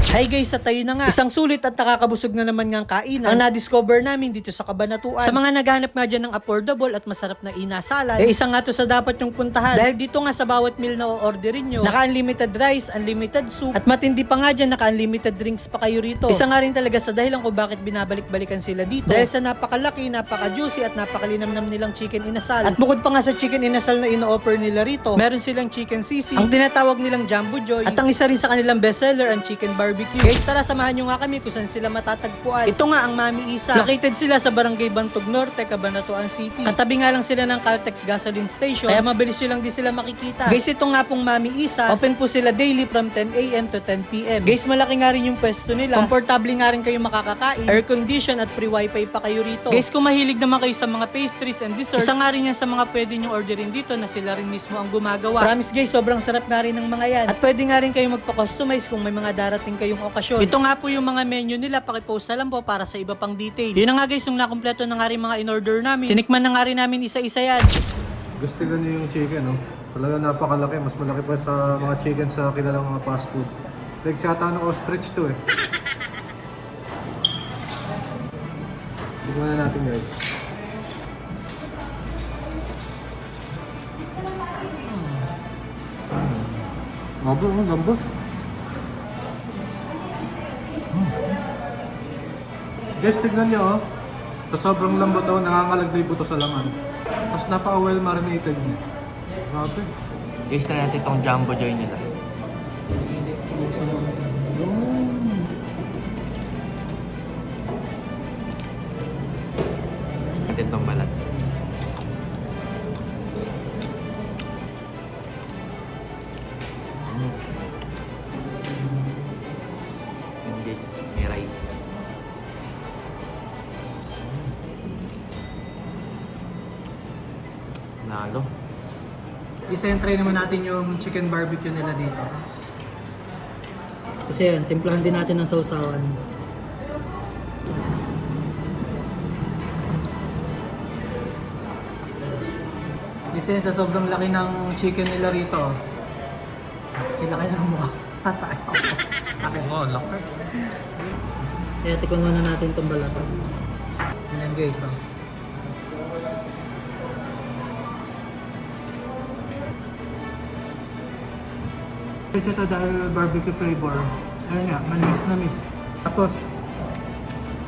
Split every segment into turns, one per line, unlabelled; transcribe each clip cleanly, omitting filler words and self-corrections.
Hi guys, at tayo na nga. Isang sulit at nakakabusog na naman ngang kainan ang na-discover namin dito sa Cabanatuan. Sa mga naghanap nga dyan ng affordable at masarap na inasalan, isa nga to sa dapat yung puntahan. Dahil dito nga sa bawat meal na o-orderin nyo, naka-unlimited rice, unlimited soup, at matindi pa nga dyan, naka-unlimited drinks pa kayo rito. Isa nga rin talaga sa dahilan kung bakit binabalik-balikan sila dito. Dahil sa napakalaki, napaka-juicy at napakalinamnam nilang chicken inasal. At bukod pa nga sa chicken inasal na ino-offer nila rito, meron silang chicken sisig, ang tinatawag nilang Jumbo Joy, at ang isa rin sa kanilang bestseller, ang chicken barbecue. Guys, tara samahan nyo nga kami kung saan sila matatagpuan. Ito nga ang Mami Isa. Located sila sa Barangay Bantog Norte, Cabanatuan City. Katabi nga lang sila ng Caltex gasoline station, kaya mabilis nyo lang din sila makikita. Guys, ito nga pong Mami Isa, open po sila daily from 10 AM to 10 PM. Guys, malaki nga rin yung pwesto nila. Komportable nga rin kayo makakakain, air condition at free wifi pa kayo rito. Guys, kung mahilig naman kayo sa mga pastries and desserts, isa nga rin yan sa mga pwede nyo orderin dito na sila rin mismo ang gumagawa. Promise guys, sobrang sarap nga rin ng mga yan. At pwede nga rin kayo magpa-customize kung may mga darating kayong okasyon. Ito nga po yung mga menu nila, pakipost na lang po para sa iba pang details. Yun na nga guys, yung nakumpleto na nga rin mga in-order namin. Tinikman na nga rin namin isa-isa yan.
Gusto niyo yung chicken, no? Talaga napakalaki. Mas malaki pa sa mga chicken sa kilalang mga fast food. Legs yata ng ostrich to eh. Tignan na natin guys. Gambot. Guys, tignan nyo oh. Sa sobrang lambot oh, nangangalag na yung buto sa laman. Tapos napaka-well marinated niya. Grabe.
Guys, try natin itong Jumbo Joy nila. Natin itong balat. And this, may rice. Nalo.
Isa-try naman natin yung chicken barbecue nila dito. Kasi yan, timplahan din natin ng sausawan. Kasi sa sobrang laki ng chicken nila rito, laki na ng mukha. Sakit.
Oh, laki.
Kaya tikman muna natin itong balat. Ayan guys, oh. Kasi ito dahil barbecue flavor, ayun nga, manis. Tapos,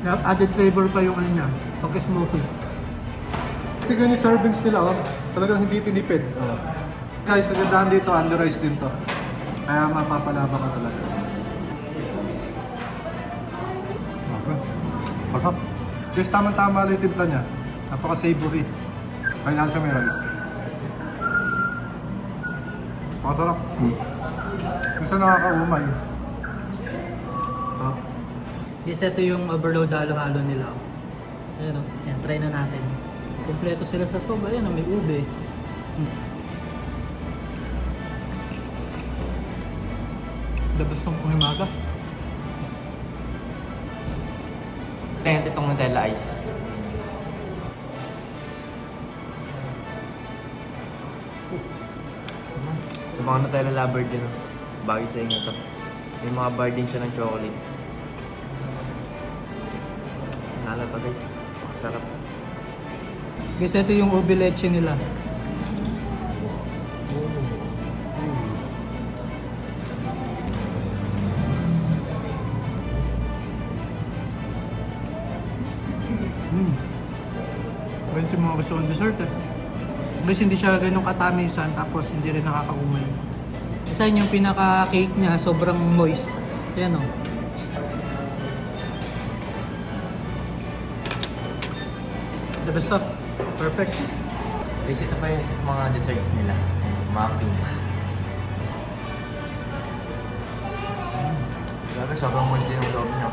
added flavor pa yung ano niya, pagka-smoky.
Tignan yung servings nila oh. Talagang hindi tinipid. Oh. Guys, nagandahan dito, under-rice din to. Kaya mapapalaba ka talaga. Okay. Masarap. Guys, tama-tama lang yung timpla niya. Napaka-savory. Kailangan siya may rice. Masarap. Gusto nakakaumay. Sarap.
Yes, ito yung overload halo-halo nila. Ayan o, ayan, try na natin. Kompleto sila sa soba, ayan o, may ube. Labas tong pangimaga.
Try natin itong Nutella Ice. Sa mga Nutella lover din, bagay sa inyo to. May mga bar din siya ng chocolate. Nala to guys, masarap.
Guys, ito yung ube leche nila. Pwede yung mga gusto kong dessert eh. Guys, hindi siya ganun katamisan tapos hindi rin nakakaumay. Isa yun yung pinaka-cake niya, sobrang moist. Ayan o. The best of. Perfect.
Guys, ito pa yung sa mga desserts nila. Muffin. Grabe, sobrang moist din ang loob niya.